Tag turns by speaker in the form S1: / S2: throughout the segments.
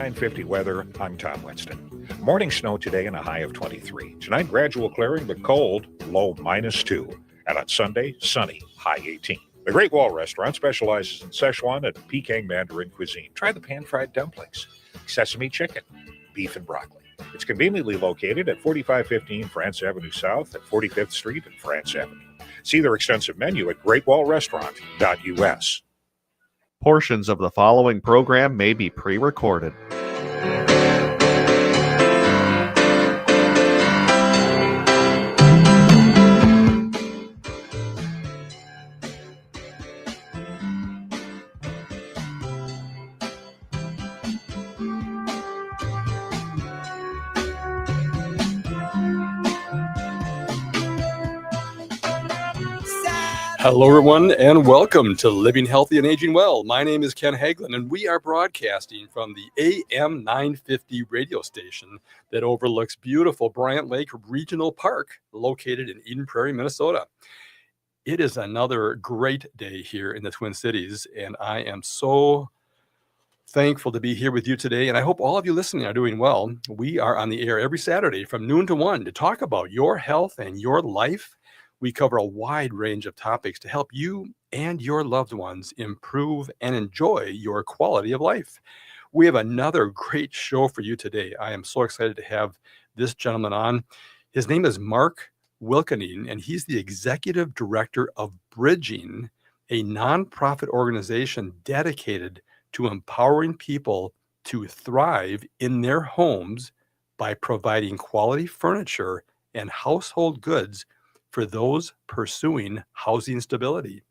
S1: 950 weather, I'm Tom Winston. Morning snow today and a high of 23. Tonight, gradual clearing, but cold, low -2. And on Sunday, sunny, high 18. The Great Wall Restaurant specializes in Szechuan and Peking Mandarin cuisine. Try the pan-fried dumplings, sesame chicken, beef and broccoli. It's conveniently located at 4515 France Avenue South at 45th Street and France Avenue. See their extensive menu at greatwallrestaurant.us.
S2: Portions of the following program may be pre-recorded.
S3: Hello, everyone, and welcome to Living Healthy and Aging Well. My name is Ken Hagelin, and we are broadcasting from the AM 950 radio station that overlooks beautiful Bryant Lake Regional Park, located in Eden Prairie, Minnesota. It is another great day here in the Twin Cities, and I am so thankful to be here with you today, and I hope all of you listening are doing well. We are on the air every Saturday from noon to 1 to talk about your health and your life. We cover a wide range of topics to help you and your loved ones improve and enjoy your quality of life. We have another great show for you today. I am so excited to have this gentleman on. His name is Mark Wilkening, and he's the executive director of Bridging, a nonprofit organization dedicated to empowering people to thrive in their homes by providing quality furniture and household goods for those pursuing housing stability.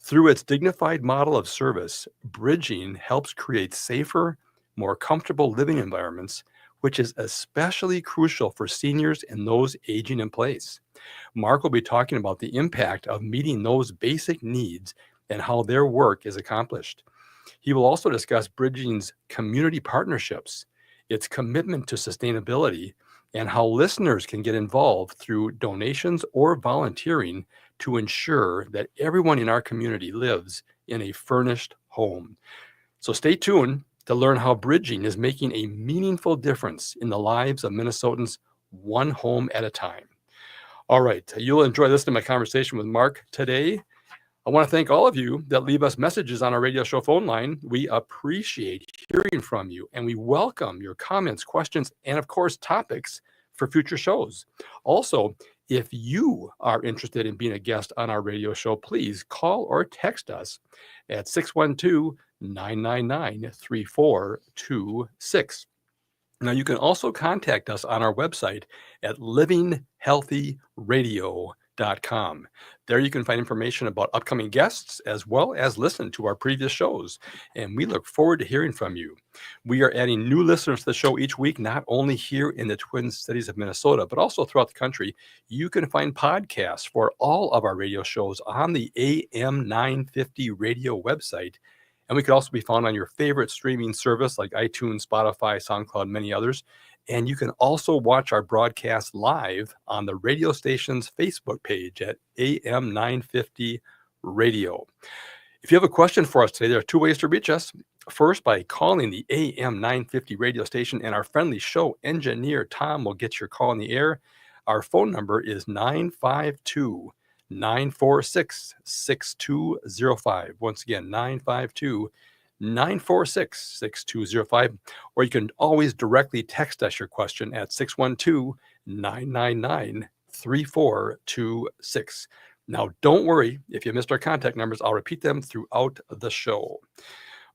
S3: Through its dignified model of service, Bridging helps create safer, more comfortable living environments, which is especially crucial for seniors and those aging in place. Mark will be talking about the impact of meeting those basic needs and how their work is accomplished. He will also discuss Bridging's community partnerships, its commitment to sustainability, and how listeners can get involved through donations or volunteering to ensure that everyone in our community lives in a furnished home. So stay tuned to learn how Bridging is making a meaningful difference in the lives of Minnesotans one home at a time. All right, you'll enjoy listening to my conversation with Mark today. I want to thank all of you that leave us messages on our radio show phone line. We appreciate hearing from you, and we welcome your comments, questions, and of course, topics for future shows. Also, if you are interested in being a guest on our radio show, please call or text us at 612-999-3426. Now, you can also contact us on our website at livinghealthyradio.com. There you can find information about upcoming guests as well as listen to our previous shows. And we look forward to hearing from you. We are adding new listeners to the show each week, not only here in the Twin Cities of Minnesota, but also throughout the country. You can find podcasts for all of our radio shows on the AM 950 radio website. And we could also be found on your favorite streaming service like iTunes, Spotify, SoundCloud, many others. And you can also watch our broadcast live on the radio station's Facebook page at AM 950 Radio. If you have a question for us today, there are two ways to reach us. First, by calling the AM 950 radio station, and our friendly show engineer, Tom, will get your call in the air. Our phone number is 952-946-6205. Once again, 952-946-6205, or you can always directly text us your question at 612-999-3426. Now, don't worry if you missed our contact numbers. I'll repeat them throughout the show.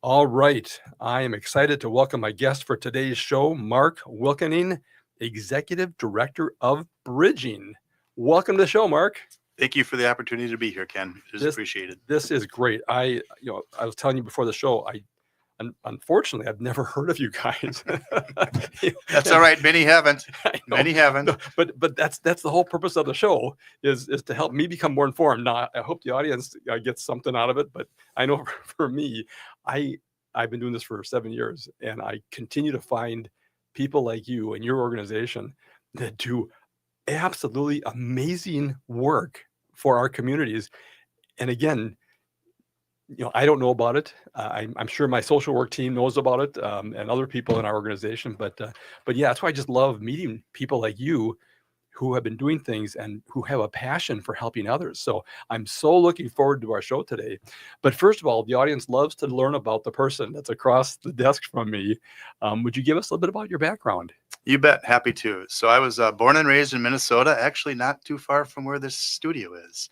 S3: All right. I am excited to welcome my guest for today's show, Mark Wilkening, Executive Director of Bridging. Welcome to the show, Mark.
S4: Thank you for the opportunity to be here, Ken. It is appreciated.
S3: This is great. I was telling you before the show, unfortunately, I've never heard of you guys.
S4: That's all right. Many haven't. Many haven't.
S3: But that's the whole purpose of the show is to help me become more informed. Now, I hope the audience gets something out of it. But I know for me, I've been doing this for 7 years, and I continue to find people like you and your organization that do absolutely amazing work for our communities. And again, I don't know about it. I'm sure my social work team knows about it, and other people in our organization. But yeah, that's why I just love meeting people like you who have been doing things and who have a passion for helping others. So I'm so looking forward to our show today. But first of all, the audience loves to learn about the person that's across the desk from me. Would you give us a little bit about your background?
S4: You bet. Happy to. So I was born and raised in Minnesota, actually not too far from where this studio is.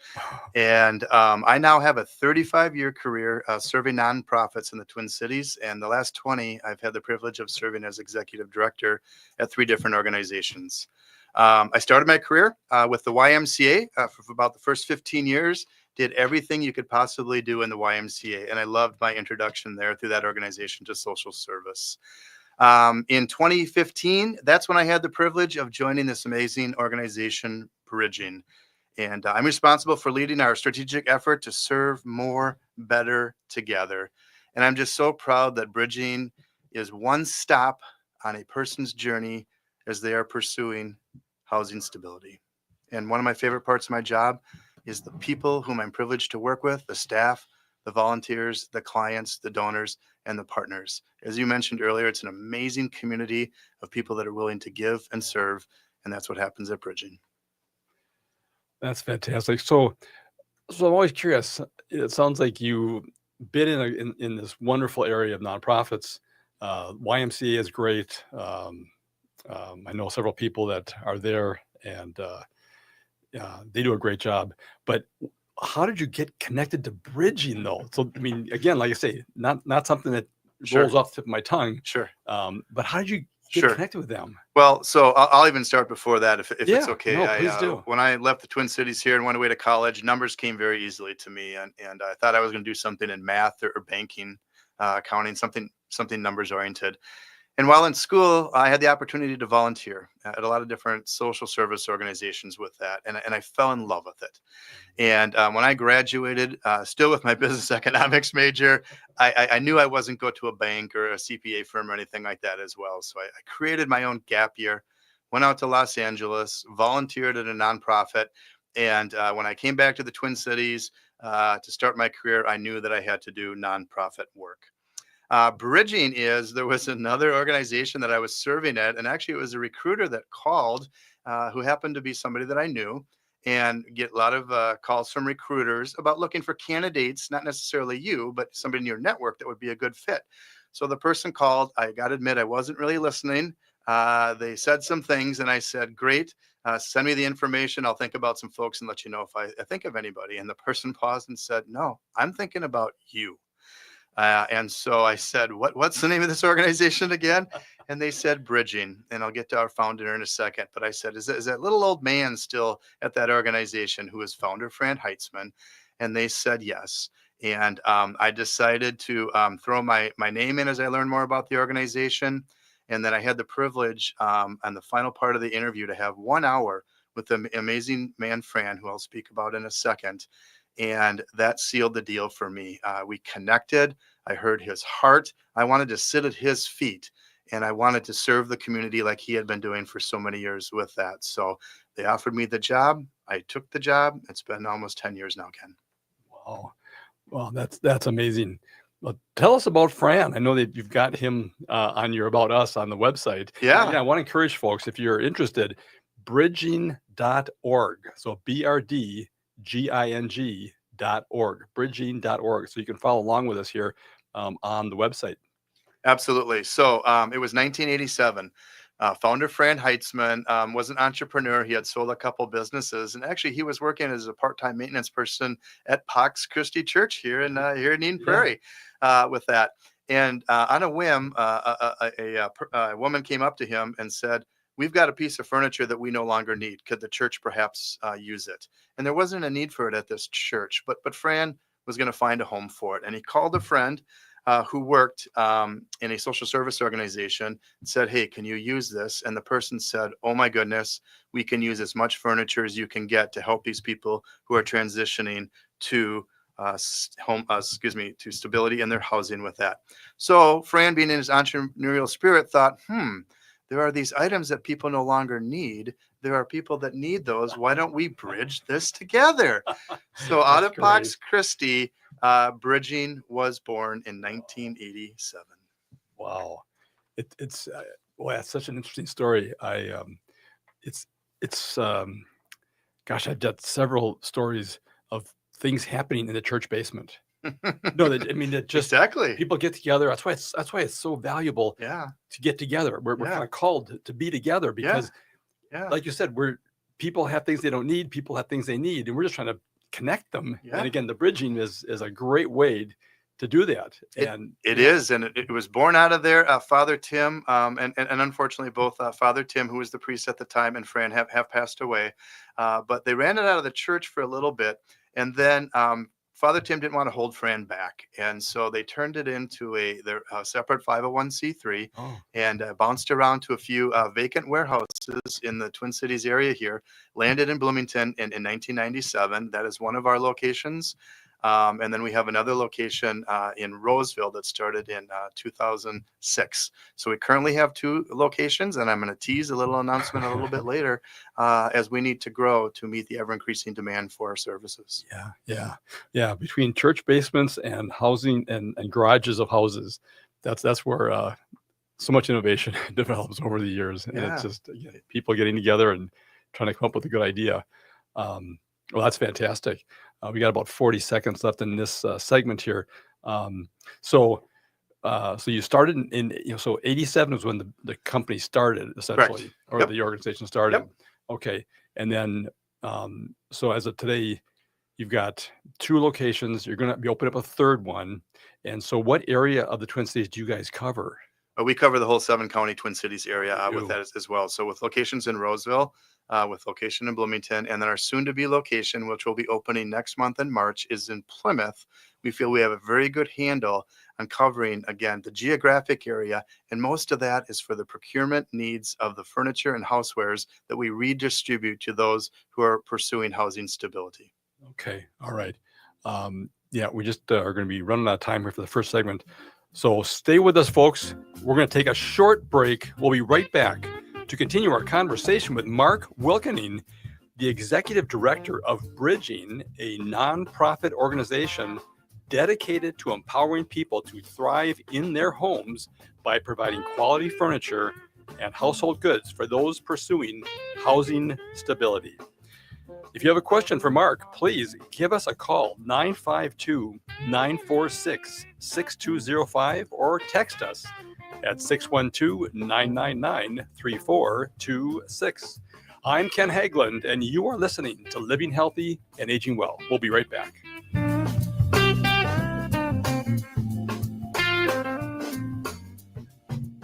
S4: And I now have a 35-year career serving nonprofits in the Twin Cities. And the last 20, I've had the privilege of serving as executive director at 3 different organizations. I started my career with the YMCA for about the first 15 years, did everything you could possibly do in the YMCA. And I loved my introduction there through that organization to social service. In 2015, that's when I had the privilege of joining this amazing organization, Bridging. And I'm responsible for leading our strategic effort to serve more, better together. And I'm just so proud that Bridging is one stop on a person's journey as they are pursuing housing stability. And one of my favorite parts of my job is the people whom I'm privileged to work with, the staff, the volunteers, the clients, the donors, and the partners. As you mentioned earlier, it's an amazing community of people that are willing to give and serve, and that's what happens at Bridging.
S3: That's fantastic. So I'm always curious. It sounds like you've been in this wonderful area of nonprofits. YMCA is great. I know several people that are there, and they do a great job. But how did you get connected to Bridging, though? So, I mean, again, like I say, not something that rolls off the tip of my tongue.
S4: Sure.
S3: But how did you get connected with them?
S4: Well, so I'll even start before that, if it's okay.
S3: No, please do.
S4: When I left the Twin Cities here and went away to college, numbers came very easily to me, and I thought I was going to do something in math or banking, accounting, something numbers oriented. And while in school, I had the opportunity to volunteer at a lot of different social service organizations with that. And I fell in love with it. And when I graduated, still with my business economics major, I knew I wasn't going to a bank or a CPA firm or anything like that as well. So I created my own gap year, went out to Los Angeles, volunteered at a nonprofit. And when I came back to the Twin Cities to start my career, I knew that I had to do nonprofit work. Bridging there was another organization that I was serving at, and actually it was a recruiter that called who happened to be somebody that I knew, and get a lot of calls from recruiters about looking for candidates, not necessarily you, but somebody in your network that would be a good fit. So the person called. I got to admit, I wasn't really listening. They said some things, and I said, great, send me the information. I'll think about some folks and let you know if I think of anybody. And the person paused and said, no, I'm thinking about you. And so I said, what's the name of this organization again? And they said Bridging, and I'll get to our founder in a second. But I said, is that little old man still at that organization who is founder Fran Heitzman? And they said yes. And I decided to throw my name in as I learned more about the organization. And then I had the privilege on the final part of the interview to have 1 hour with the amazing man, Fran, who I'll speak about in a second. And that sealed the deal for me. We connected. I heard his heart. I wanted to sit at his feet, and I wanted to serve the community like he had been doing for so many years with that. So they offered me the job. I took the job. It's been almost 10 years now, Ken.
S3: Wow. Well, that's amazing. Well, tell us about Fran. I know that you've got him on your About Us on the website.
S4: Yeah.
S3: I want to encourage folks, if you're interested, bridging.org. So BRDGING.org, bridging.org. So you can follow along with us here on the website.
S4: Absolutely. So it was 1987. Founder Fran Heitzman was an entrepreneur. He had sold a couple businesses, and actually he was working as a part-time maintenance person at Pax Christi Church here in Eden Prairie with that. And on a whim, a woman came up to him and said, we've got a piece of furniture that we no longer need. Could the church perhaps use it? And there wasn't a need for it at this church, but Fran was going to find a home for it. And he called a friend who worked in a social service organization and said, hey, can you use this? And the person said, oh my goodness, we can use as much furniture as you can get to help these people who are transitioning to to stability in their housing with that. So Fran, being in his entrepreneurial spirit, thought, there are these items that people no longer need there are people that need those. Why don't we bridge this together? So out
S3: That's
S4: of Box
S3: great.
S4: Christie, Bridging was born in 1987.
S3: Wow. It's well, that's such an interesting story. It's gosh, I've got several stories of things happening in the church basement. No, that just
S4: Exactly.
S3: people get together. That's why it's so valuable
S4: Yeah.
S3: to get together. We're
S4: Yeah.
S3: kind of called to be together because,
S4: Yeah.
S3: like you said, people have things they don't need, people have things they need, and we're just trying to connect them.
S4: Yeah.
S3: And again, the bridging is a great way to do that. And
S4: It is, and it was born out of there. Father Tim, and unfortunately, both Father Tim, who was the priest at the time, and Fran have passed away. But they ran it out of the church for a little bit, and then Father Tim didn't want to hold Fran back, and so they turned it into a separate 501c3, and bounced around to a few vacant warehouses in the Twin Cities area here. Landed in Bloomington in 1997. That is one of our locations. And then we have another location in Roseville that started in 2006. So we currently have 2 locations, and I'm going to tease a little announcement a little bit later as we need to grow to meet the ever-increasing demand for our services.
S3: Yeah. Between church basements and housing and garages of houses, that's where so much innovation develops over the years. And it's just people getting together and trying to come up with a good idea. Well, that's fantastic. We got about 40 seconds left in this segment here. So you started so 87 was when the company started, essentially.
S4: Correct.
S3: Or
S4: Yep.
S3: the organization started.
S4: Yep.
S3: Okay. And then, so as of today, you've got 2 locations. You're going to be opening up a 3rd one. And so what area of the Twin Cities do you guys cover?
S4: We cover the whole 7-county Twin Cities area
S3: You
S4: with
S3: do.
S4: that as well. So with locations in Roseville, with location in Bloomington, and then our soon-to-be location, which will be opening next month in March, is in Plymouth. We feel we have a very good handle on covering, again, the geographic area, and most of that is for the procurement needs of the furniture and housewares that we redistribute to those who are pursuing housing stability.
S3: Okay. All right. We just are going to be running out of time here for the first segment. So stay with us, folks. We're going to take a short break. We'll be right back to continue our conversation with Mark Wilkening, the Executive Director of Bridging, a nonprofit organization dedicated to empowering people to thrive in their homes by providing quality furniture and household goods for those pursuing housing stability. If you have a question for Mark, please give us a call, 952-946-6205, or text us at 612-999-3426. I'm Ken Haglund, and you are listening to Living Healthy and Aging Well. We'll be right back.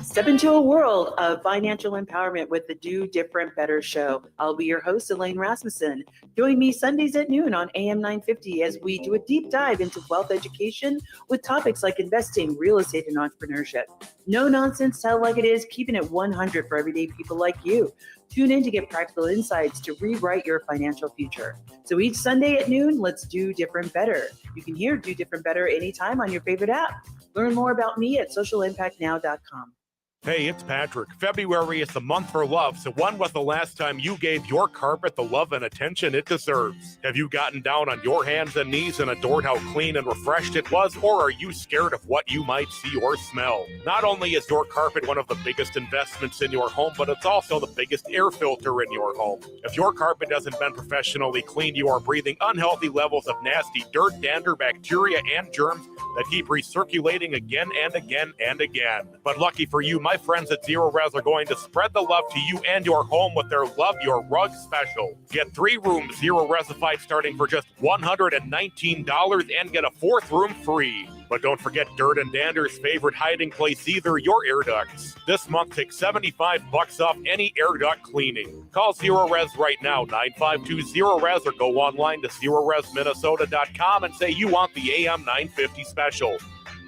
S5: Step into a world of financial empowerment with the Do Different Better show. I'll be your host, Elaine Rasmussen. Join me Sundays at noon on AM 950 as we do a deep dive into wealth education with topics like investing, real estate, and entrepreneurship. No nonsense, tell it like it is, keeping it 100 for everyday people like you. Tune in to get practical insights to rewrite your financial future. So each Sunday at noon, let's do different better. You can hear Do Different Better anytime on your favorite app. Learn more about me at socialimpactnow.com.
S6: Hey, it's Patrick. February is the month for love, so when was the last time you gave your carpet the love and attention it deserves? Have you gotten down on your hands and knees and adored how clean and refreshed it was, or are you scared of what you might see or smell? Not only is your carpet one of the biggest investments in your home, but it's also the biggest air filter in your home. If your carpet hasn't been professionally cleaned, you are breathing unhealthy levels of nasty dirt, dander, bacteria, and germs that keep recirculating again and again and again. But lucky for you, my friends at Zero Res are going to spread the love to you and your home with their Love Your Rug special. Get 3 rooms Zero Resified starting for just $119 and get a 4th room free. But don't forget dirt and dander's favorite hiding place either, your air ducts. This month, take $75 off any air duct cleaning. Call Zero Res right now, 952-ZERO-RES, or go online to ZeroResMinnesota.com and say you want the AM 950 special.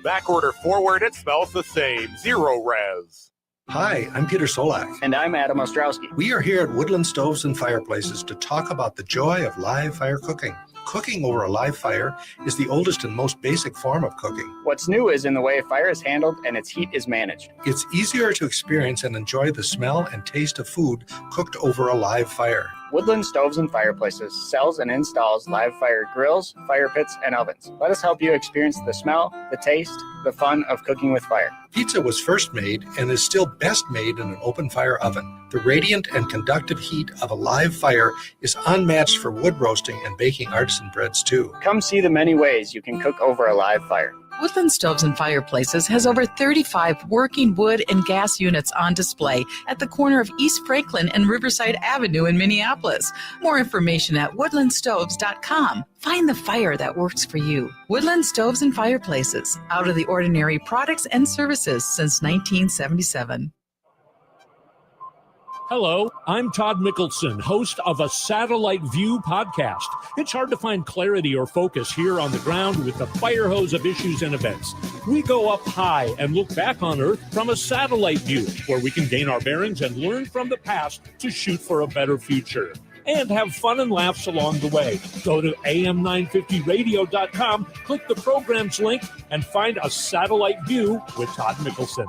S6: Back order forward, it smells the same. Zero Res.
S7: Hi, I'm Peter Solak.
S8: And I'm Adam Ostrowski.
S7: We are here at Woodland Stoves and Fireplaces to talk about the joy of live fire cooking. Cooking over a live fire is the oldest and most basic form of cooking.
S8: What's new is in the way a fire is handled and its heat is managed.
S7: It's easier to experience and enjoy the smell and taste of food cooked over a live fire.
S8: Woodland Stoves and Fireplaces sells and installs live fire grills, fire pits, and ovens. Let us help you experience the smell, the taste, the fun of cooking with fire.
S7: Pizza was first made and is still best made in an open fire oven. The radiant and conductive heat of a live fire is unmatched for wood roasting and baking artisan breads too.
S8: Come see the many ways you can cook over a live fire.
S9: Woodland Stoves and Fireplaces has over 35 working wood and gas units on display at the corner of East Franklin and Riverside Avenue in Minneapolis. More information at woodlandstoves.com. Find the fire that works for you. Woodland Stoves and Fireplaces, out of the ordinary products and services since 1977.
S10: Hello, I'm Todd Mickelson, host of a Satellite View podcast. It's hard to find clarity or focus here on the ground with the fire hose of issues and events. We go up high and look back on Earth from a satellite view, where we can gain our bearings and learn from the past to shoot for a better future. And have fun and laughs along the way. Go to am950radio.com, click the programs link, and find a satellite view with Todd Mickelson.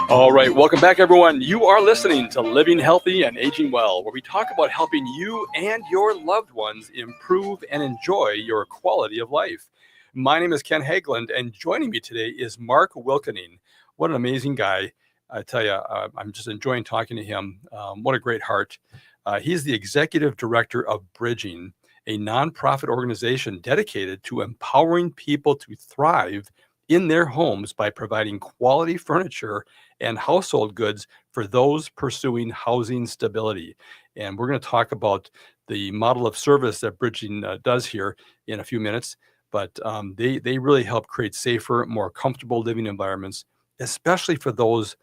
S3: All right, welcome back, everyone. You are listening to Living Healthy and Aging Well, where we talk about helping you and your loved ones improve and enjoy your quality of life. My name is Ken Hageland, and joining me today is Mark Wilkening. What an amazing guy. I tell you, I'm just enjoying talking to him. What a great heart. He's the executive director of Bridging, a nonprofit organization dedicated to empowering people to thrive in their homes by providing quality furniture and household goods for those pursuing housing stability. And we're going to talk about the model of service that Bridging does here in a few minutes. But they really help create safer, more comfortable living environments, especially for those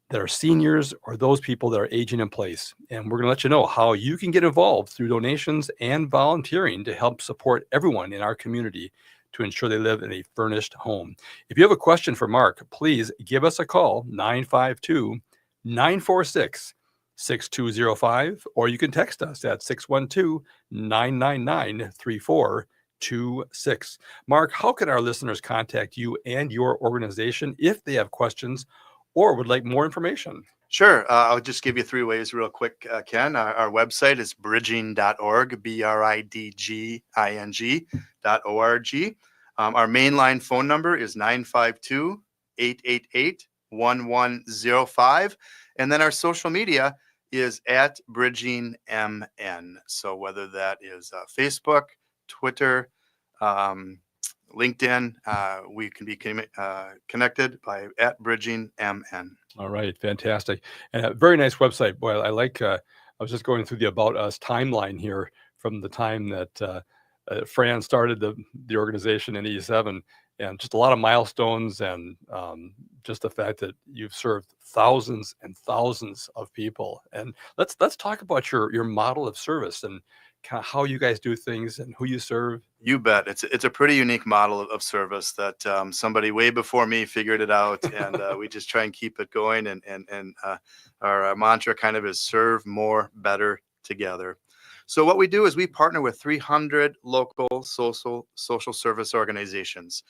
S3: that are seniors or those people that are aging in place. And we're going to let you know how you can get involved through donations and volunteering to help support everyone in our community to ensure they live in a furnished home. If you have a question for Mark, please give us a call, 952-946-6205, or you can text us at 612-999-3426. Mark, how can our listeners contact you and your organization if they have questions or would like more information?
S4: Sure. I'll just give you three ways real quick, Ken. Our website is bridging.org, bridging.org. Our mainline phone number is 952-888-1105. And then our social media is at BridgingMN. So whether that is Facebook, Twitter, LinkedIn, we can be connected by at BridgingMN.
S3: All right, fantastic. And a very nice website. Boy, I like, I was just going through the About Us timeline here from the time that Fran started the organization in 87, and just a lot of milestones, and just the fact that you've served thousands and thousands of people. And let's talk about your model of service and kind of how you guys do things and who you serve.
S4: You bet. It's a pretty unique model of service that somebody way before me figured it out, and we just try and keep it going. And our mantra kind of is serve more, better together. So what we do is we partner with 300 local social service organizations.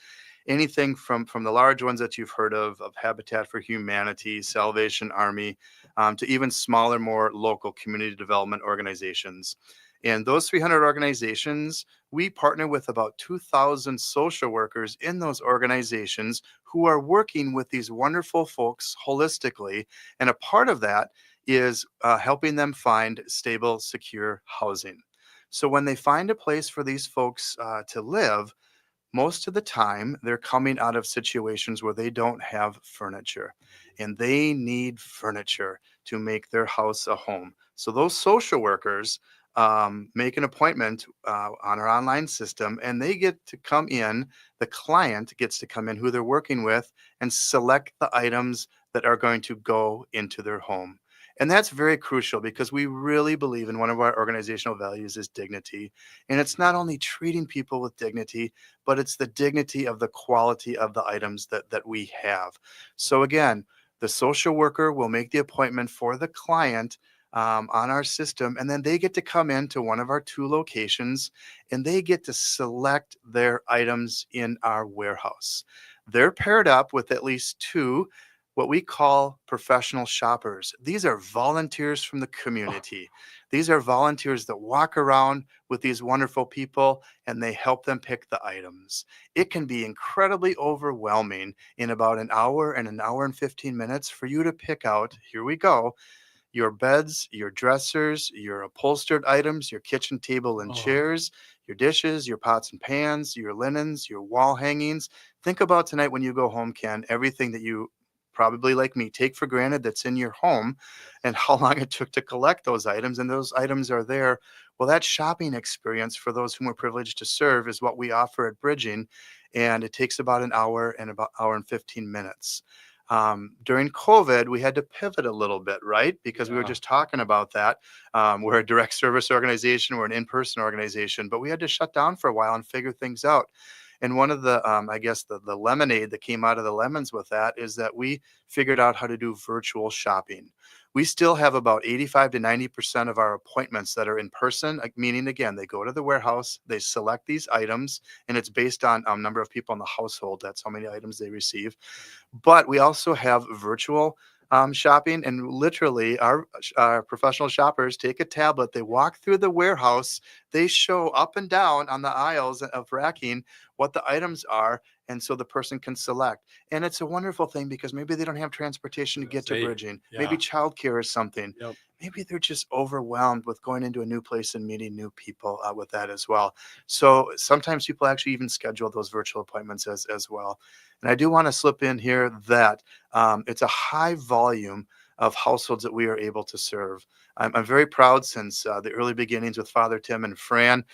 S4: Anything from the large ones that you've heard of Habitat for Humanity, Salvation Army, to even smaller, more local community development organizations. And those 300 organizations, we partner with about 2,000 social workers in those organizations who are working with these wonderful folks holistically. And a part of that is helping them find stable, secure housing. So when they find a place for these folks to live, most of the time they're coming out of situations where they don't have furniture, and they need furniture to make their house a home. So those social workers make an appointment on our online system, and they get to come in. The client gets to come in who they're working with and select the items that are going to go into their home. And that's very crucial because we really believe in one of our organizational values is dignity. And it's not only treating people with dignity, but it's the dignity of the quality of the items that we have. So again, the social worker will make the appointment for the client on our system, and then they get to come into one of our 2 locations and they get to select their items in our warehouse. They're paired up with at least 2 what we call professional shoppers. These are volunteers from the community. These are volunteers that walk around with these wonderful people and they help them pick the items. It can be incredibly overwhelming in about an hour and 15 minutes for you to pick out, here we go, your beds, your dressers, your upholstered items, your kitchen table and chairs, your dishes, your pots and pans, your linens, your wall hangings. Think about tonight when you go home, Ken, everything that you probably like me take for granted that's in your home and how long it took to collect those items, and those items are there. Well, that shopping experience for those whom we're privileged to serve is what we offer at Bridging, and it takes about an hour and 15 minutes. During COVID, we had to pivot a little bit, right? Because we were just talking about that. We're a direct service organization, we're an in-person organization, but we had to shut down for a while and figure things out. And one of the, I guess, the lemonade that came out of the lemons with that is that we figured out how to do virtual shopping. We still have about 85 to 90% of our appointments that are in person, meaning, again, they go to the warehouse, they select these items, and it's based on number of people in the household. That's how many items they receive. But we also have virtual shopping, and literally our professional shoppers take a tablet, they walk through the warehouse, they show up and down on the aisles of racking what the items are, and so the person can select. And it's a wonderful thing because maybe they don't have transportation to get to Bridging. Maybe childcare is something. Maybe they're just overwhelmed with going into a new place and meeting new people with that as well. So sometimes people actually even schedule those virtual appointments as well. And I do want to slip in here that it's a high volume of households that we are able to serve. I'm very proud since the early beginnings with Father Tim and Fran.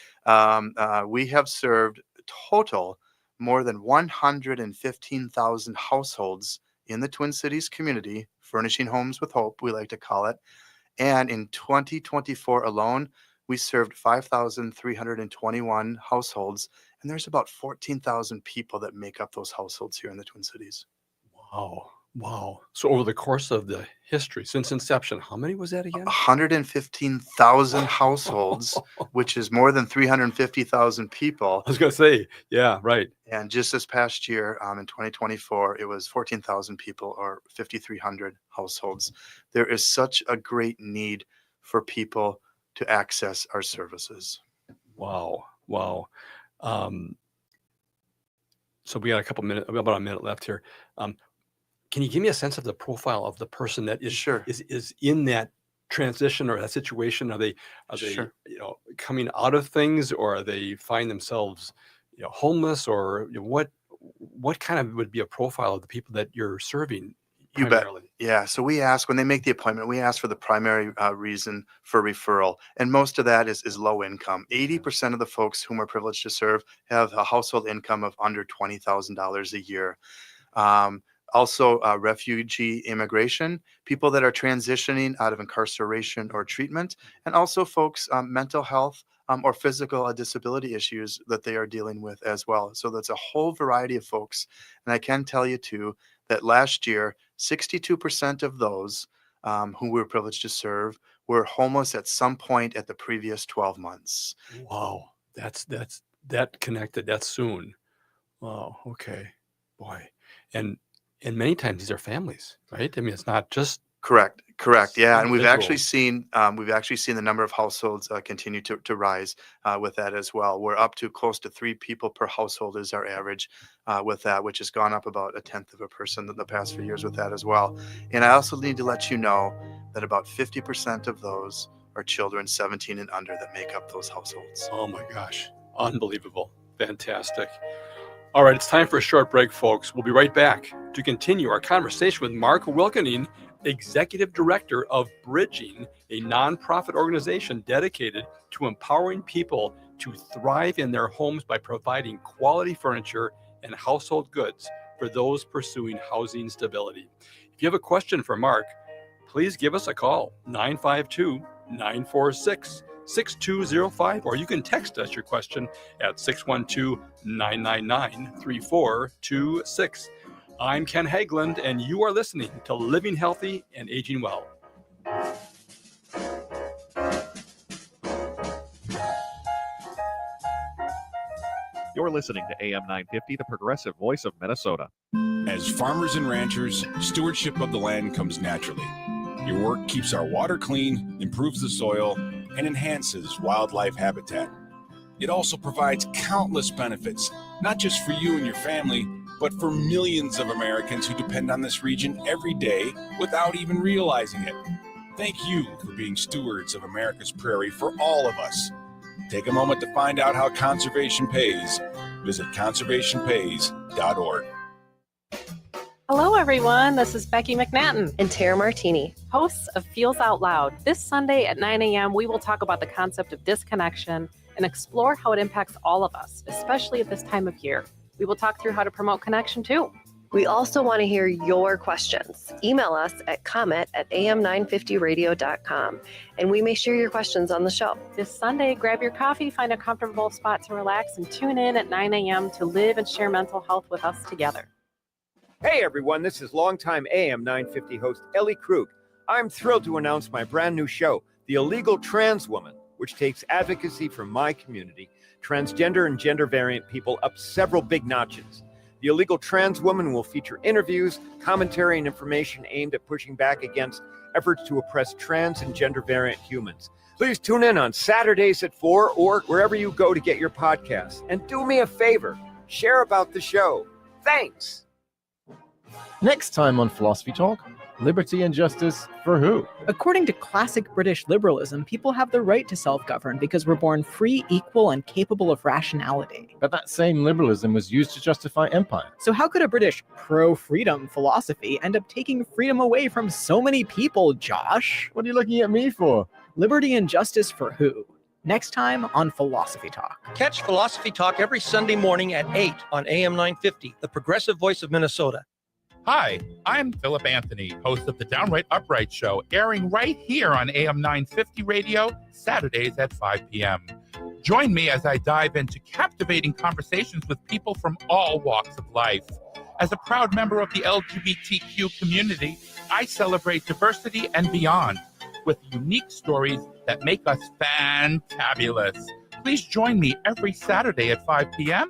S4: We have served total more than 115,000 households in the Twin Cities community, furnishing homes with hope, we like to call it. And in 2024 alone, we served 5,321 households, and there's about 14,000 people that make up those households here in the Twin Cities.
S3: Wow. Wow. So over the course of the history, since inception, how many was that again?
S4: 115,000 households, which is more than 350,000 people.
S3: I was going to say, yeah, right.
S4: And just this past year, in 2024, it was 14,000 people or 5,300 households. There is such a great need for people to access our services.
S3: Wow. Wow. So we got about a minute left here. Can you give me a sense of the profile of the person that is in that transition or that situation? Are they coming out of things, or are they find themselves homeless, or what kind of would be a profile of the people that you're serving?
S4: You bet. Yeah. So we ask, when they make the appointment, we ask for the primary reason for referral. And most of that is low income. 80% of the folks whom we're privileged to serve have a household income of under $20,000 a year. Also, refugee immigration, people that are transitioning out of incarceration or treatment, and also folks, mental health or physical disability issues that they are dealing with as well. So that's a whole variety of folks. And I can tell you, too, that last year, 62% of those who we were privileged to serve were homeless at some point at the previous 12 months.
S3: Wow. That's that connected that soon. Wow. Okay. Boy. And many times these are families, right? I mean, it's not just
S4: correct. Yeah, and we've actually seen the number of households continue to rise with that as well. We're up to close to 3 people per household is our average with that, which has gone up about 1/10 of a person in the past few years with that as well. And I also need to let you know that about 50% of those are children 17 and under that make up those households.
S3: Oh my gosh, unbelievable, fantastic. All right, it's time for a short break, folks. We'll be right back to continue our conversation with Mark Wilkening, Executive Director of Bridging, a nonprofit organization dedicated to empowering people to thrive in their homes by providing quality furniture and household goods for those pursuing housing stability. If you have a question for Mark, please give us a call, 952-946-6205, or you can text us your question at 612-999-3426. I'm Ken Hageland, and you are listening to Living Healthy and Aging Well.
S2: You're listening to AM 950, the progressive voice of Minnesota.
S11: As farmers and ranchers, stewardship of the land comes naturally. Your work keeps our water clean, improves the soil, and enhances wildlife habitat. It also provides countless benefits, not just for you and your family, but for millions of Americans who depend on this region every day without even realizing it. Thank you for being stewards of America's prairie for all of us. Take a moment to find out how conservation pays. Visit conservationpays.org.
S12: Hello, everyone. This is Becky McNatten
S13: and Tara Martini,
S12: hosts of Feels Out Loud. This Sunday at 9 a.m., we will talk about the concept of disconnection and explore how it impacts all of us, especially at this time of year. We will talk through how to promote connection, too.
S13: We also want to hear your questions. Email us at comment@am950radio.com, and we may share your questions on the show.
S12: This Sunday, grab your coffee, find a comfortable spot to relax, and tune in at 9 a.m. to live and share mental health with us together.
S14: Hey, everyone. This is longtime AM 950 host Ellie Krug. I'm thrilled to announce my brand new show, The Illegal Trans Woman, which takes advocacy from my community, transgender and gender variant people, up several big notches. The Illegal Trans Woman will feature interviews, commentary, and information aimed at pushing back against efforts to oppress trans and gender variant humans. Please tune in on Saturdays at 4 or wherever you go to get your podcasts. And do me a favor, share about the show. Thanks.
S15: Next time on Philosophy Talk, liberty and justice for who?
S16: According to classic British liberalism, people have the right to self-govern because we're born free, equal, and capable of rationality.
S15: But that same liberalism was used to justify empire.
S16: So how could a British pro-freedom philosophy end up taking freedom away from so many people, Josh?
S15: What are you looking at me for?
S16: Liberty and justice for who? Next time on Philosophy Talk.
S17: Catch Philosophy Talk every Sunday morning at 8 on AM 950, the progressive voice of Minnesota.
S18: Hi, I'm Philip Anthony, host of the Downright Upright Show, airing right here on AM 950 radio, Saturdays at 5 p.m. Join me as I dive into captivating conversations with people from all walks of life. As a proud member of the LGBTQ community, I celebrate diversity and beyond with unique stories that make us fantabulous. Please join me every Saturday at 5 p.m.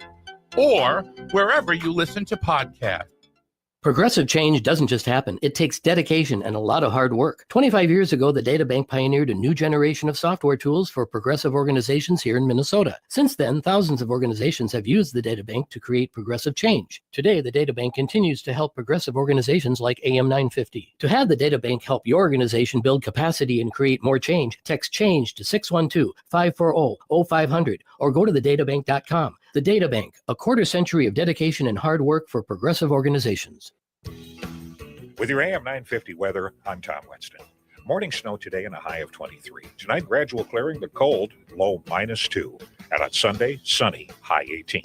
S18: or wherever you listen to podcasts.
S19: Progressive change doesn't just happen. It takes dedication and a lot of hard work. 25 years ago, the DataBank pioneered a new generation of software tools for progressive organizations here in Minnesota. Since then, thousands of organizations have used the DataBank to create progressive change. Today, the DataBank continues to help progressive organizations like AM 950. To have the DataBank help your organization build capacity and create more change, text CHANGE to 612-540-0500 or go to thedatabank.com. The DataBank, a quarter century of dedication and hard work for progressive organizations.
S1: With your AM 950 weather, I'm Tom Winston. Morning snow today and a high of 23. Tonight, gradual clearing, but cold, low -2. And on Sunday, sunny, high 18.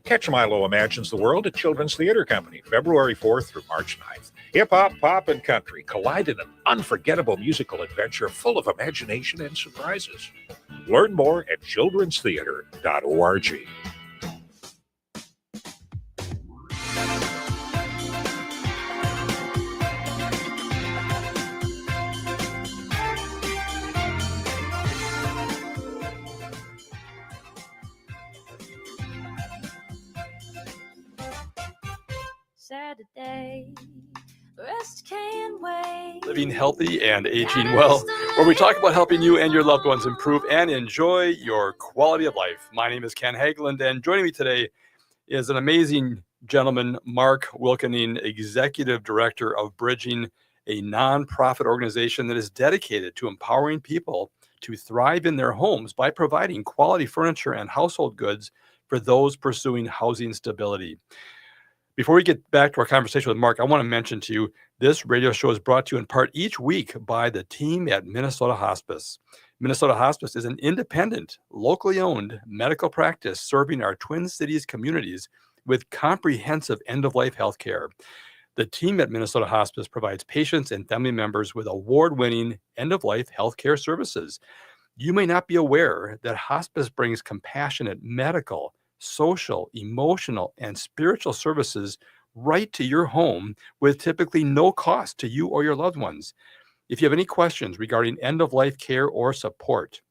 S1: Catch Milo Imagines the World at Children's Theater Company, February 4th through March 9th. Hip-hop, pop, and country collide in an unforgettable musical adventure full of imagination and surprises. Learn more at childrenstheater.org.
S20: Saturday, rest can wait.
S3: Living Healthy and Aging Well, where we talk about helping you and your loved ones improve and enjoy your quality of life. My name is Ken Hageland, and joining me today is an amazing gentleman, Mark Wilkening, Executive Director of Bridging, a nonprofit organization that is dedicated to empowering people to thrive in their homes by providing quality furniture and household goods for those pursuing housing stability. Before we get back to our conversation with Mark, I want to mention to you, this radio show is brought to you in part each week by the team at Minnesota Hospice. Minnesota Hospice is an independent, locally owned medical practice serving our Twin Cities communities with comprehensive end-of-life health care. The team at Minnesota Hospice provides patients and family members with award-winning end-of-life healthcare services. You may not be aware that hospice brings compassionate medical, social, emotional, and spiritual services right to your home with typically no cost to you or your loved ones. If you have any questions regarding end-of-life care or support,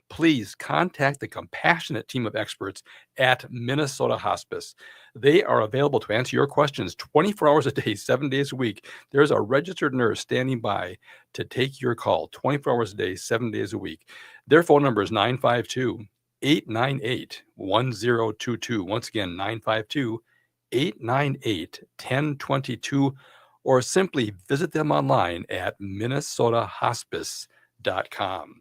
S3: please contact the compassionate team of experts at Minnesota Hospice. They are available to answer your questions 24 hours a day, 7 days a week. There's a registered nurse standing by to take your call 24 hours a day, 7 days a week. Their phone number is 952-898-1022. Once again, 952-898-1022, or simply visit them online at minnesotahospice.com.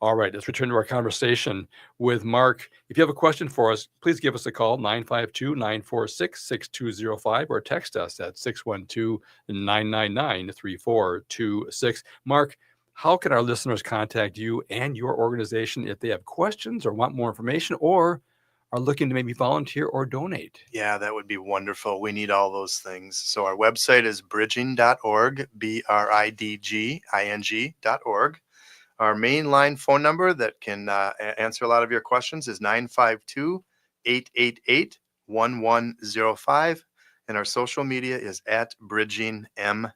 S3: All right, let's return to our conversation with Mark. If you have a question for us, please give us a call, 952-946-6205, or text us at 612-999-3426. Mark, how can our listeners contact you and your organization if they have questions or want more information or are looking to maybe volunteer or donate?
S4: Yeah, that would be wonderful. We need all those things. So our website is bridging.org, bridging.org. Our mainline phone number that can answer a lot of your questions is 952-888-1105. And our social media is at bridgingmn.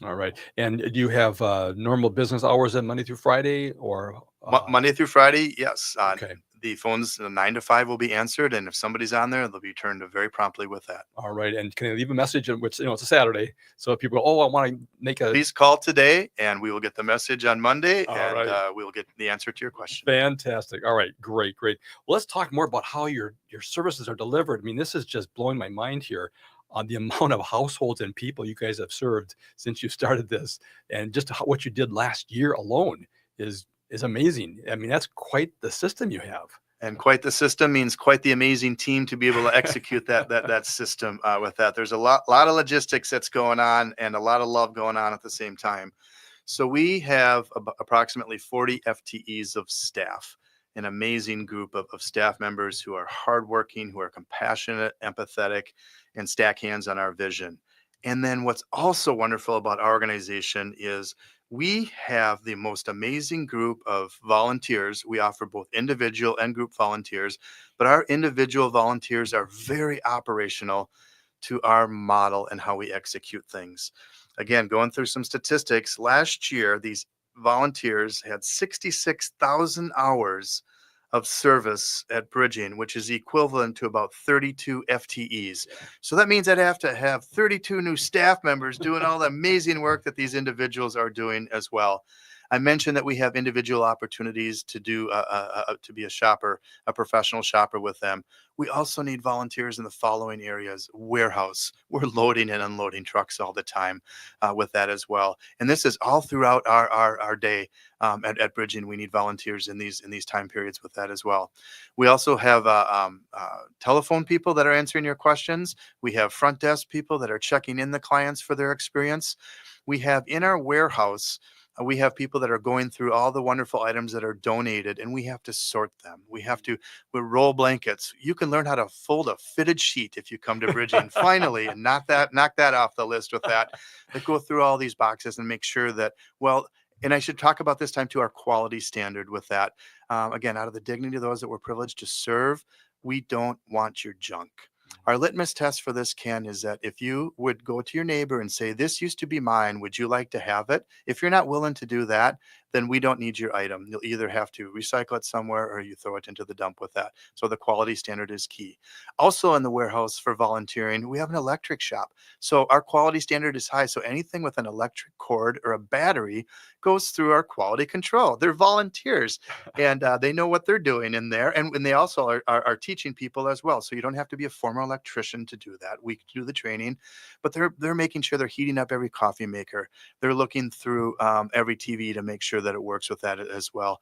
S3: All right. And do you have normal business hours on Monday through Friday, or
S4: Monday through Friday? Yes.
S3: Okay.
S4: The phones 9 to 5 will be answered, and if somebody's on there, they'll be turned very promptly with that.
S3: All right. And can you leave a message? Which, it's a Saturday, so if people go, I want to make a.
S4: Please call today, and we will get the message on Monday,
S3: All
S4: and
S3: right.
S4: we will get the answer to your question.
S3: Fantastic. All right. Great. Well, let's talk more about how your services are delivered. I mean, this is just blowing my mind here on the amount of households and people you guys have served since you started this, and just what you did last year alone is amazing. I mean, that's quite the system you have.
S4: And quite the system means quite the amazing team to be able to execute that system with that. There's a lot of logistics that's going on and a lot of love going on at the same time. So we have approximately 40 FTEs of staff, an amazing group of staff members who are hardworking, who are compassionate, empathetic, and stack hands on our vision. And then what's also wonderful about our organization is we have the most amazing group of volunteers. We offer both individual and group volunteers, but our individual volunteers are very operational to our model and how we execute things. Again, going through some statistics, last year, these volunteers had 66,000 hours of service at Bridging, which is equivalent to about 32 FTEs. So that means I'd have to have 32 new staff members doing all the amazing work that these individuals are doing as well. I mentioned that we have individual opportunities to do to be a shopper, a professional shopper with them. We also need volunteers in the following areas: warehouse. We're loading and unloading trucks all the time with that as well. And this is all throughout our day at Bridging. We need volunteers in these time periods with that as well. We also have telephone people that are answering your questions. We have front desk people that are checking in the clients for their experience. We have in our warehouse, we have people that are going through all the wonderful items that are donated, and we have to sort them. We roll blankets. You can learn how to fold a fitted sheet if you come to Bridging finally, and knock that off the list with that. But go through all these boxes and make sure that, and I should talk about this time too, our quality standard with that. Again, out of the dignity of those that we're privileged to serve, we don't want your junk. Our litmus test for this, Ken, is that if you would go to your neighbor and say, this used to be mine, would you like to have it? If you're not willing to do that, then we don't need your item. You'll either have to recycle it somewhere or you throw it into the dump with that. So the quality standard is key. Also in the warehouse for volunteering, we have an electric shop. So our quality standard is high. So anything with an electric cord or a battery goes through our quality control. They're volunteers and they know what they're doing in there. And they also are teaching people as well. So you don't have to be a former electrician to do that. We do the training, but they're making sure they're heating up every coffee maker. They're looking through every TV to make sure sure that it works with that as well.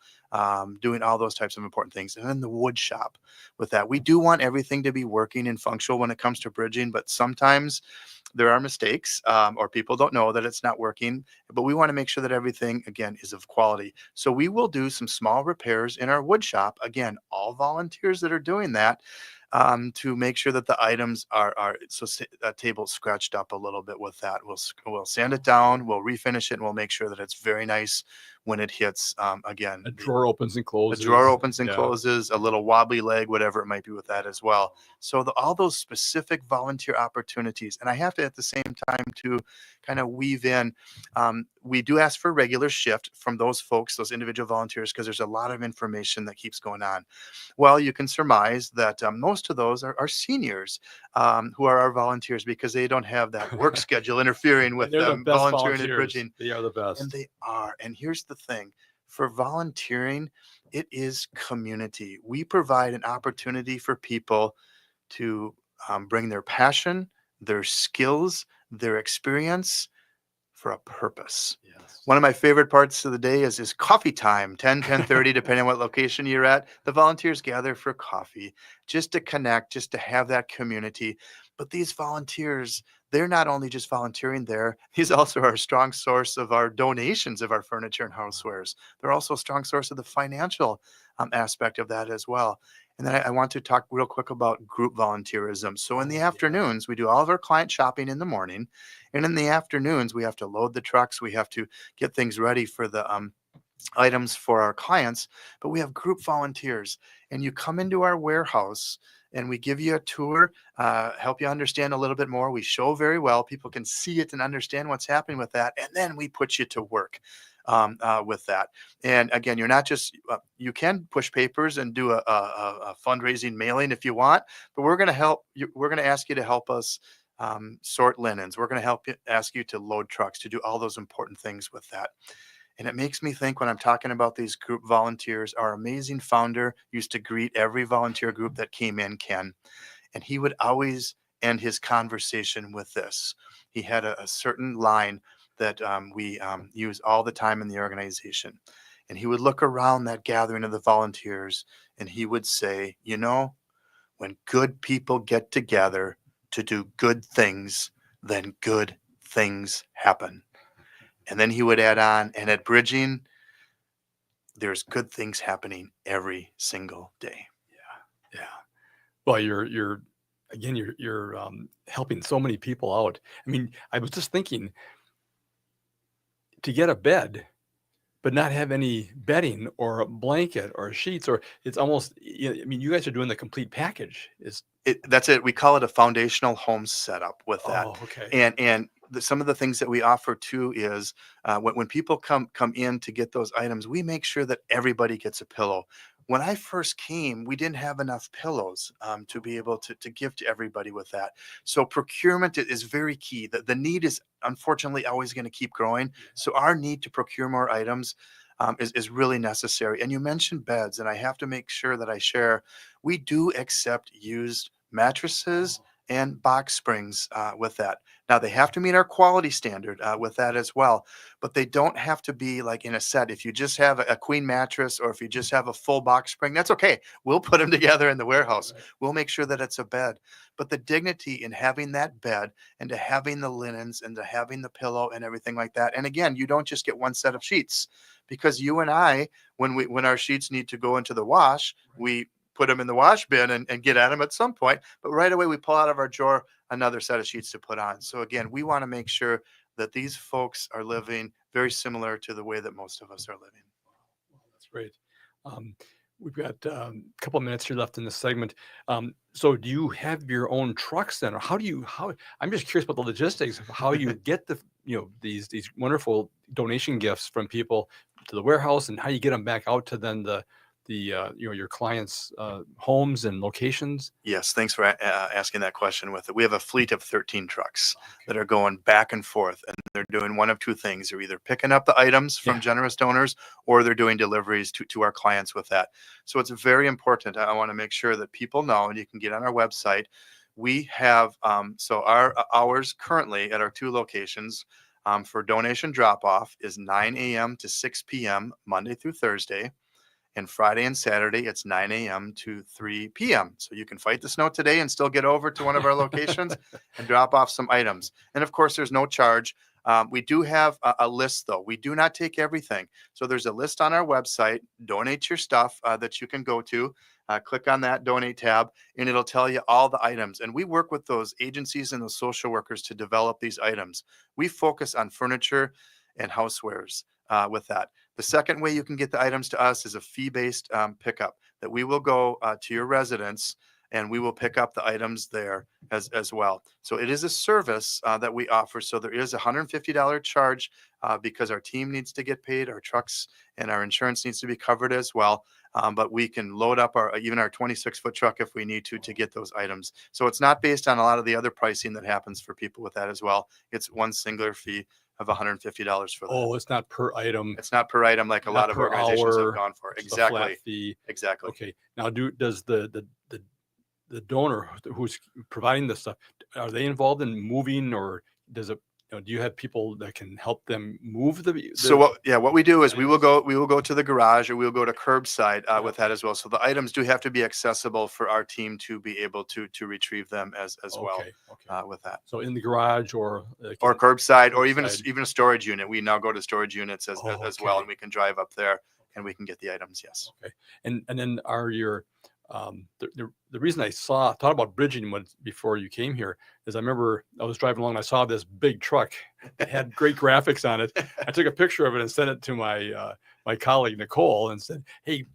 S4: Doing all those types of important things. And then the wood shop with that. We do want everything to be working and functional when it comes to bridging, but sometimes there are mistakes or people don't know that it's not working, but we want to make sure that everything, again, is of quality. So we will do some small repairs in our wood shop. Again, all volunteers that are doing that to make sure that the items are so table scratched up a little bit with that. We'll sand it down, we'll refinish it, and we'll make sure that it's very nice when it hits, again.
S3: A drawer opens and closes.
S4: A drawer opens and
S3: Yeah.
S4: closes, a little wobbly leg, whatever it might be with that as well. So all those specific volunteer opportunities, and I have to at the same time to kind of weave in, we do ask for a regular shift from those folks, those individual volunteers, because there's a lot of information that keeps going on. Well, you can surmise that most of those are seniors who are our volunteers because they don't have that work schedule interfering with
S3: They're the
S4: them
S3: best
S4: volunteering and
S3: volunteers.
S4: bridging.
S3: They are the best.
S4: And they are. And here's the thing. For volunteering, it is community. We provide an opportunity for people to bring their passion, their skills, their experience for a purpose. One of my favorite parts of the day is coffee time, 10:30, depending on what location you're at. The volunteers gather for coffee just to connect, just to have that community. But these volunteers, they're not only just volunteering there, these also are a strong source of our donations of our furniture and housewares. They're also a strong source of the financial aspect of that as well. And then I want to talk real quick about group volunteerism. So in the afternoons, we do all of our client shopping in the morning. And in the afternoons, we have to load the trucks. We have to get things ready for the items for our clients. But we have group volunteers. And you come into our warehouse and we give you a tour, help you understand a little bit more. We show very well. People can see it and understand what's happening with that. And then we put you to work with that. And again, you're not just, you can push papers and do a fundraising mailing if you want, but we're going to help you. We're going to ask you to help us sort linens. We're going to ask you to load trucks, to do all those important things with that. And it makes me think when I'm talking about these group volunteers, our amazing founder used to greet every volunteer group that came in, Ken, and he would always end his conversation with this. He had a certain line that we use all the time in the organization. And he would look around that gathering of the volunteers and he would say, you know, when good people get together to do good things, then good things happen. And then he would add on, and at Bridging, there's good things happening every single day.
S3: Yeah. Well, you're helping so many people out. I mean, I was just thinking, to get a bed, but not have any bedding or a blanket or sheets, or it's almost, I mean, you guys are doing the complete package.
S4: That's it. We call it a foundational home setup with that.
S3: Oh, okay.
S4: And some of the things that we offer too is when people come in to get those items, we make sure that everybody gets a pillow. When I first came, we didn't have enough pillows to be able to give to everybody with that. So procurement is very key. The need is unfortunately always going to keep growing. So our need to procure more items is really necessary. And you mentioned beds, and I have to make sure that I share, we do accept used mattresses and box springs with that. Now they have to meet our quality standard with that as well, but they don't have to be like in a set. If you just have a queen mattress or if you just have a full box spring, that's okay. We'll put them together in the warehouse. We'll make sure that it's a bed. But the dignity in having that bed and to having the linens and to having the pillow and everything like that. And again, you don't just get one set of sheets, because you and I, when our sheets need to go into the wash, we put them in the wash bin and get at them at some point. But right away, we pull out of our drawer another set of sheets to put on. So again, we want to make sure that these folks are living very similar to the way that most of us are living.
S3: That's great. We've got a couple of minutes here left in this segment. So do you have your own trucks then? Or how I'm just curious about the logistics of how you get these wonderful donation gifts from people to the warehouse, and how you get them back out to then your clients' homes and locations?
S4: Yes, thanks for asking that question with it. We have a fleet of 13 trucks that are going back and forth, and they're doing one of two things. They're either picking up the items from generous donors, or they're doing deliveries to our clients with that. So it's very important. I want to make sure that people know, and you can get on our website. We have, so our hours currently at our two locations, for donation drop-off is 9 a.m. to 6 p.m. Monday through Thursday. And Friday and Saturday, it's 9 a.m. to 3 p.m. So you can fight the snow today and still get over to one of our locations and drop off some items. And of course, there's no charge. We do have a list, though. We do not take everything. So there's a list on our website, Donate Your Stuff, that you can go to. Click on that Donate tab, and it'll tell you all the items. And we work with those agencies and those social workers to develop these items. We focus on furniture and housewares with that. The second way you can get the items to us is a fee-based pickup, that we will go to your residence and we will pick up the items there as well. So it is a service that we offer. So there is a $150 charge because our team needs to get paid, our trucks and our insurance needs to be covered as well. But we can load up even our 26-foot truck if we need to get those items. So it's not based on a lot of the other pricing that happens for people with that as well. It's one singular fee of $150 for that.
S3: Oh, it's not per item.
S4: It's not per item like a lot of organizations have gone for.
S3: It's a flat
S4: Exactly.
S3: fee.
S4: Exactly.
S3: Okay. Now, does the donor who's providing this stuff, are they involved in moving, or does it? Do you have people that can help them move the
S4: So what we do is we will go to the garage, or we'll go to curbside with that as well. So the items do have to be accessible for our team to be able to retrieve them as well with that.
S3: So in the garage or
S4: curbside, or even a storage unit. We now go to storage units as well, and we can drive up there and we can get the items. Yes.
S3: Okay. And then are your the reason I thought about bridging before you came here is I remember I was driving along and I saw this big truck that had great graphics on it. I took a picture of it and sent it to my colleague Nicole and said, "Hey,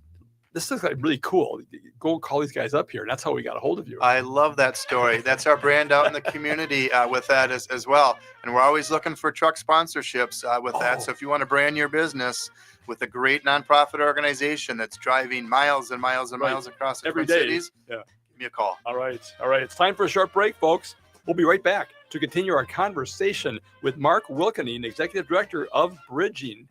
S3: this looks like really cool. Go call these guys up here." And that's how we got a hold of you.
S4: I love that story. That's our brand out in the community with that as well. And we're always looking for truck sponsorships with that. So if you want to brand your business with a great nonprofit organization that's driving miles and miles and miles across
S3: every
S4: different
S3: day,
S4: cities, give me a call.
S3: All right. It's time for a short break, folks. We'll be right back to continue our conversation with Mark Wilkening, Executive Director of Bridging.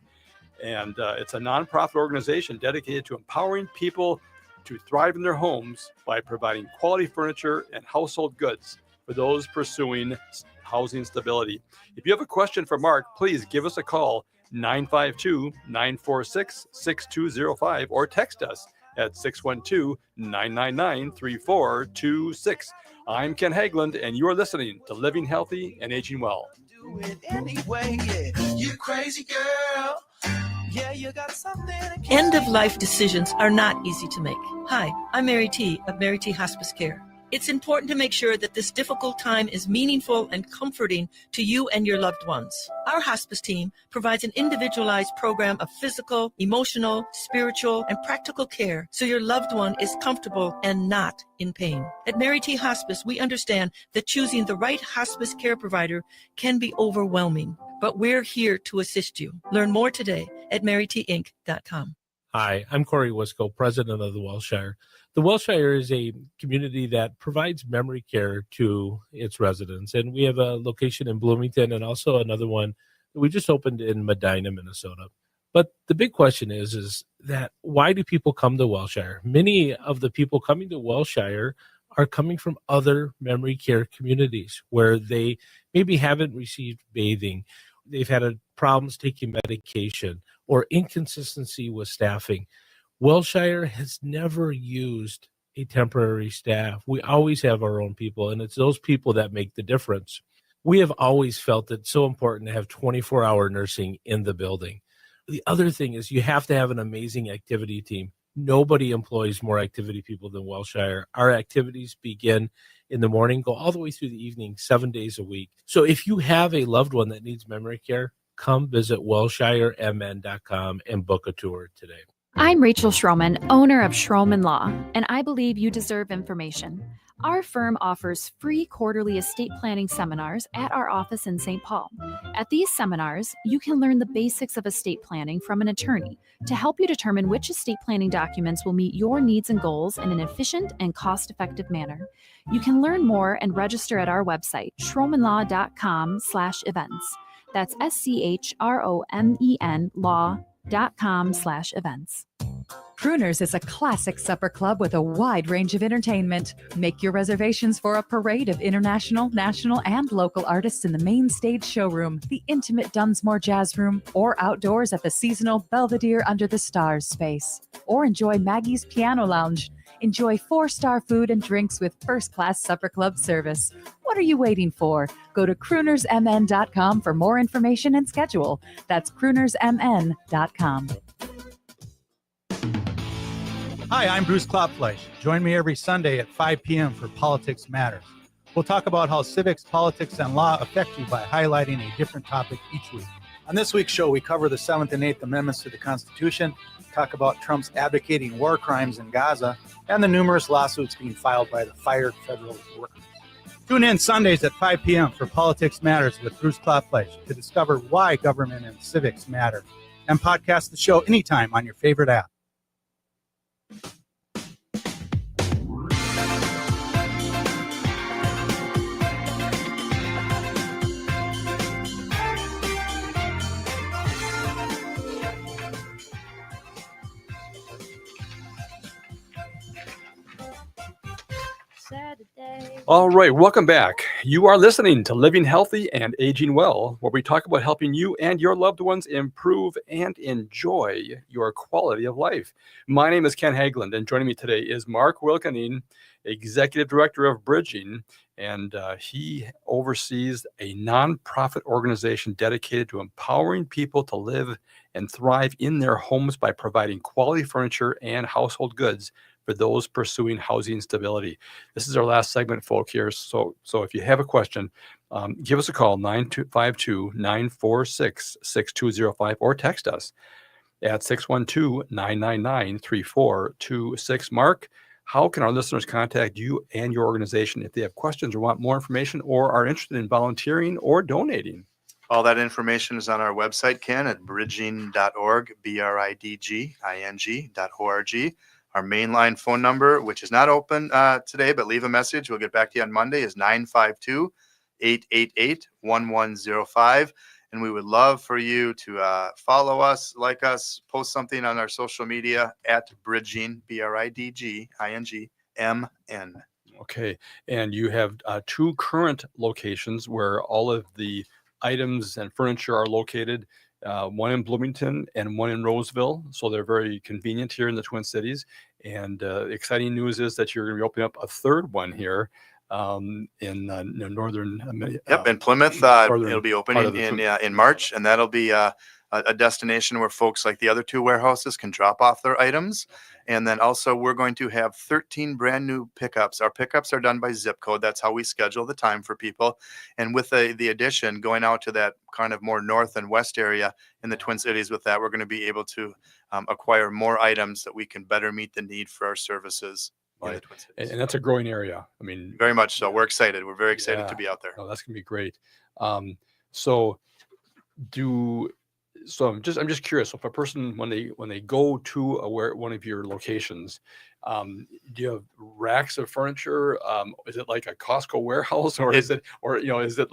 S3: And it's a nonprofit organization dedicated to empowering people to thrive in their homes by providing quality furniture and household goods for those pursuing housing stability. If you have a question for Mark, please give us a call, 952-946-6205, or text us at 612-999-3426. I'm Ken Hagland, and you are listening to Living Healthy and Aging Well.
S21: Anyway, yeah, you crazy girl. Yeah, you got something.
S22: End-of-life decisions are not easy to make. Hi, I'm Mary T. of Mary T. Hospice Care. It's important to make sure that this difficult time is meaningful and comforting to you and your loved ones. Our hospice team provides an individualized program of physical, emotional, spiritual, and practical care so your loved one is comfortable and not in pain. At Mary T. Hospice, we understand that choosing the right hospice care provider can be overwhelming, but we're here to assist you. Learn more today at marytinc.com.
S23: Hi, I'm Corey Wisco, president of the Welshire. The Welshire is a community that provides memory care to its residents, and we have a location in Bloomington and also another one that we just opened in Medina, Minnesota. But the big question is that why do people come to Welshire? Many of the people coming to Welshire are coming from other memory care communities where they maybe haven't received bathing, they've had problems taking medication, or inconsistency with staffing. Welshire has never used a temporary staff. We always have our own people, and it's those people that make the difference. We have always felt it's so important to have 24-hour nursing in the building. The other thing is you have to have an amazing activity team. Nobody employs more activity people than Welshire. Our activities begin in the morning, go all the way through the evening, 7 days a week. So if you have a loved one that needs memory care, come visit WelshireMN.com and book a tour today.
S24: I'm Rachel Schroman, owner of Schroman Law, and I believe you deserve information. Our firm offers free quarterly estate planning seminars at our office in St. Paul. At these seminars, you can learn the basics of estate planning from an attorney to help you determine which estate planning documents will meet your needs and goals in an efficient and cost-effective manner. You can learn more and register at our website, schromenlaw.com/events. That's SCHROMEN law.com/events.
S5: Crooners is a classic supper club with a wide range of entertainment. Make your reservations for a parade of international, national, and local artists in the main stage showroom, the intimate Dunsmore Jazz Room, or outdoors at the seasonal Belvedere Under the Stars space. Or enjoy Maggie's Piano Lounge. Enjoy 4-star food and drinks with first-class supper club service. What are you waiting for? Go to croonersmn.com for more information and schedule. That's croonersmn.com.
S6: Hi, I'm Bruce Klopfleisch. Join me every Sunday at 5 p.m. for Politics Matters. We'll talk about how civics, politics, and law affect you by highlighting a different topic each week. On this week's show, we cover the 7th and 8th Amendments to the Constitution, talk about Trump's advocating war crimes in Gaza, and the numerous lawsuits being filed by the fired federal workers. Tune in Sundays at 5 p.m. for Politics Matters with Bruce Klopfleisch to discover why government and civics matter. And podcast the show anytime on your favorite app.
S3: All right, welcome back. You are listening to Living Healthy and Aging Well, where we talk about helping you and your loved ones improve and enjoy your quality of life. My name is Ken Haglund, and joining me today is Mark Wilkening, Executive Director of Bridging, and he oversees a nonprofit organization dedicated to empowering people to live and thrive in their homes by providing quality furniture and household goods for those pursuing housing stability. This is our last segment, folk, here. So if you have a question, give us a call, 952-946-6205, or text us at 612-999-3426. Mark, how can our listeners contact you and your organization if they have questions or want more information or are interested in volunteering or donating?
S4: All that information is on our website, Ken, at bridging.org, bridging.org. Our mainline phone number, which is not open today, but leave a message. We'll get back to you on Monday, is 952-888-1105. And we would love for you to follow us, like us, post something on our social media at Bridging, BRIDGING,
S3: Okay. And you have 2 current locations where all of the items and furniture are located. One in Bloomington and one in Roseville. So they're very convenient here in the Twin Cities. And exciting news is that you're going to be opening up a third one here in northern.
S4: In Plymouth. It'll be opening in March, and that'll be a destination where folks like the other 2 warehouses can drop off their items. And then also we're going to have 13 brand new pickups. Our pickups are done by zip code. That's how we schedule the time for people. And with the addition, going out to that kind of more north and west area in the Twin Cities, with that, we're going to be able to acquire more items that we can better meet the need for our services.
S3: Right. And that's a growing area. I mean,
S4: very much so. We're excited. We're very excited to be out there.
S3: Oh, that's going to be great. So I'm just curious. So if a person, when they go to one of your locations, do you have racks of furniture? Is it like a Costco warehouse, or is it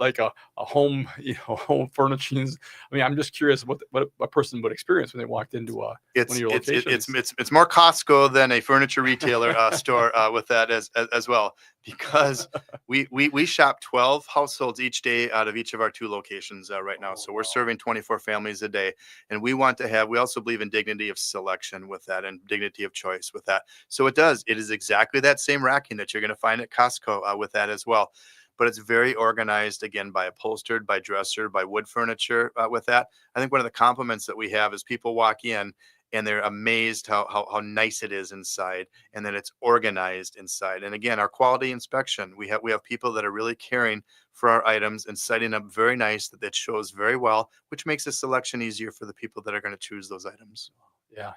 S3: like a home, home furnishings? I mean, I'm just curious what a person would experience when they walked into one of your locations.
S4: It's more Costco than a furniture retailer store with that as well, because we shop 12 households each day out of each of our 2 locations right now. So we're serving 24 families a day, and we also believe in dignity of selection with that and dignity of choice with that. So it is exactly that same racking that you're going to find at Costco with that as well. But it's very organized, again, by upholstered, by dresser, by wood furniture with that. I think one of the compliments that we have is people walk in and they're amazed how nice it is inside, and that it's organized inside. And again, our quality inspection, we have people that are really caring for our items and setting up very nice that shows very well, which makes the selection easier for the people that are going to choose those items.
S3: Yeah.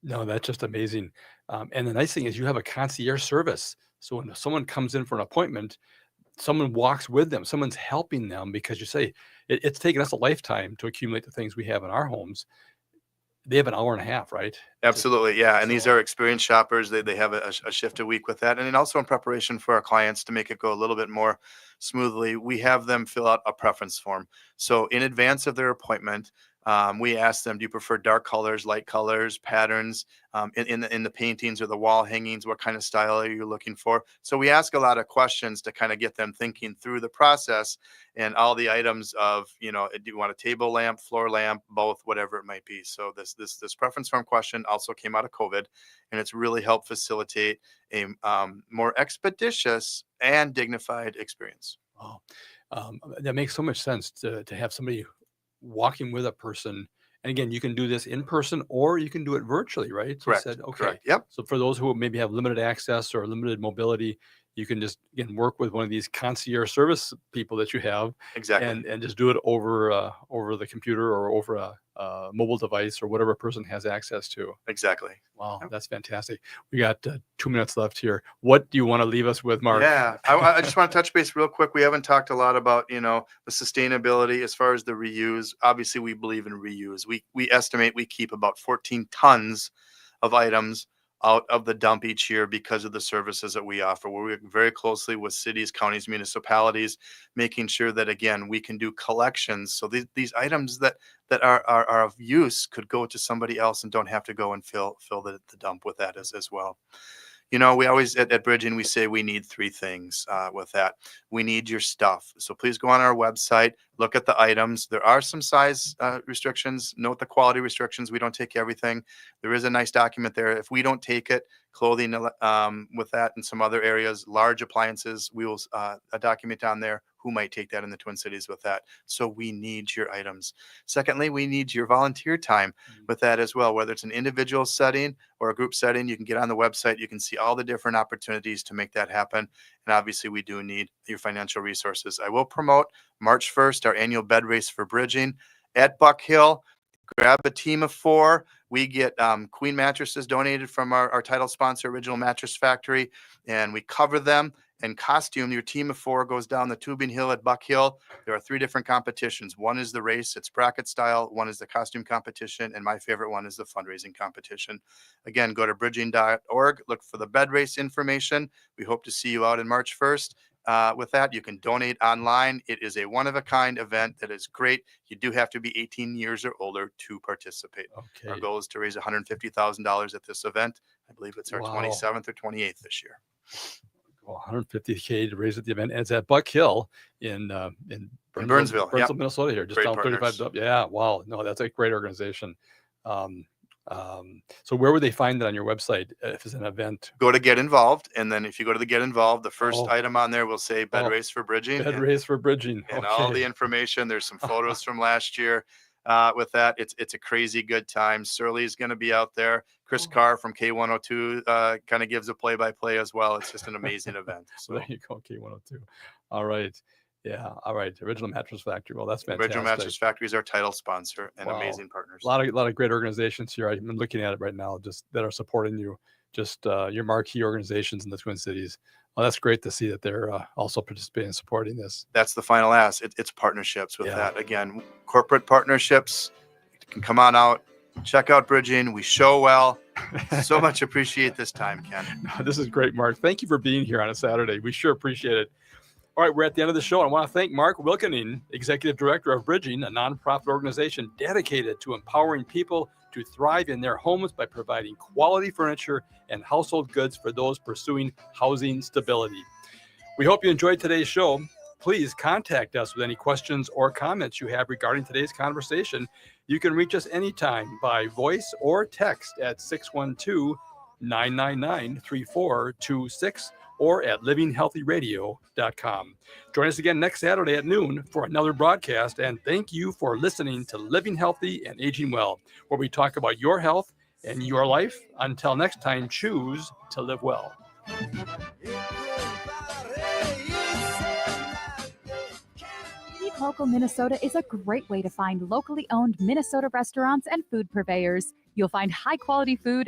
S3: No, that's just amazing. And the nice thing is you have a concierge service. So when someone comes in for an appointment, someone walks with them, someone's helping them, because you say it's taken us a lifetime to accumulate the things we have in our homes. They have an hour and a half, right?
S4: Absolutely. Yeah. And these are experienced shoppers. They have a shift a week with that. And then also in preparation for our clients to make it go a little bit more smoothly, we have them fill out a preference form. So in advance of their appointment, We ask them, do you prefer dark colors, light colors, patterns, in the paintings or the wall hangings? What kind of style are you looking for? So we ask a lot of questions to kind of get them thinking through the process and all the items of, do you want a table lamp, floor lamp, both, whatever it might be. So this preference form question also came out of COVID, and it's really helped facilitate a more expeditious and dignified experience.
S3: Wow. That makes so much sense to have somebody walking with a person. And again, you can do this in person or you can do it virtually, right? So
S4: Correct.
S3: You said, okay.
S4: Correct. Yep.
S3: So for those who maybe have limited access or limited mobility, you can just, again, work with one of these concierge service people that you have.
S4: Exactly.
S3: And just do it over the computer or over a mobile device or whatever a person has access to.
S4: Exactly.
S3: Wow, that's fantastic. We got 2 minutes left here. What do you want to leave us with, Mark?
S4: Yeah, I just want to touch base real quick. We haven't talked a lot about, the sustainability as far as the reuse. Obviously, we believe in reuse. We estimate we keep about 14 tons of items out of the dump each year because of the services that we offer. We work very closely with cities, counties, municipalities, making sure that, again, we can do collections. So these items that are of use could go to somebody else and don't have to go and fill the dump with that as well. We always at Bridging, we say we need three things with that. We need your stuff. So please go on our website, look at the items. There are some size restrictions. Note the quality restrictions. We don't take everything. There is a nice document there. If we don't take it, clothing with that and some other areas, large appliances, we will a document on there who might take that in the Twin Cities with that. So we need your items. Secondly, we need your volunteer time with that as well, whether it's an individual setting or a group setting. You can get on the website. You can see all the different opportunities to make that happen. And obviously, we do need your financial resources. I will promote March 1st, our annual bed race for Bridging at Buck Hill. Grab a team of 4. We get queen mattresses donated from our title sponsor, Original Mattress Factory, and we cover them. And costume, your team of 4 goes down the tubing hill at Buck Hill. There are 3 different competitions. One is the race, it's bracket style. One is the costume competition. And my favorite one is the fundraising competition. Again, go to bridging.org, look for the bed race information. We hope to see you out in March 1st. With that, you can donate online. It is a one-of-a-kind event that is great. You do have to be 18 years or older to participate.
S3: Okay.
S4: Our goal is to raise $150,000 at this event. I believe it's our 27th or 28th this year.
S3: Well, $150K to raise at the event. And it's at Buck Hill in
S4: Burnsville,
S3: yep. Minnesota here, just
S4: Great
S3: down
S4: partners.
S3: 35. Yeah, wow. No, that's a great organization. So where would they find it on your website if it's an event?
S4: Go to Get Involved, and then if you go to the Get Involved, the first item on there will say Bed Race for Bridging.
S3: Bed Race for Bridging.
S4: And all the information. There's some photos from last year. With that, it's a crazy good time. Surly's going to be out there. Chris Carr from K102 kind of gives a play-by-play as well. It's just an amazing event. So
S3: there you go, K102. All right. Yeah. All right. Original Mattress Factory. Well, that's fantastic.
S4: Original Mattress Factory is our title sponsor and
S3: Wow.
S4: amazing partners.
S3: A lot of great organizations here. I'm looking at it right now, just that are supporting you. Just your marquee organizations in the Twin Cities. Well, that's great to see that they're also participating and supporting this.
S4: That's the final ask. It's partnerships with that. Again, corporate partnerships. You can come on out, check out Bridging. We show well. So much appreciate this time, Ken.
S3: No, this is great, Mark. Thank you for being here on a Saturday. We sure appreciate it. All right, we're at the end of the show. I want to thank Mark Wilkening, Executive Director of Bridging, a nonprofit organization dedicated to empowering people to thrive in their homes by providing quality furniture and household goods for those pursuing housing stability. We hope you enjoyed today's show. Please contact us with any questions or comments you have regarding today's conversation. You can reach us anytime by voice or text at 612-999-3426 or at livinghealthyradio.com. Join us again next Saturday at noon for another broadcast, and thank you for listening to Living Healthy and Aging Well, where we talk about your health and your life. Until next time, choose to live well.
S5: Eat Local Minnesota is a great way to find locally owned Minnesota restaurants and food purveyors. You'll find high quality food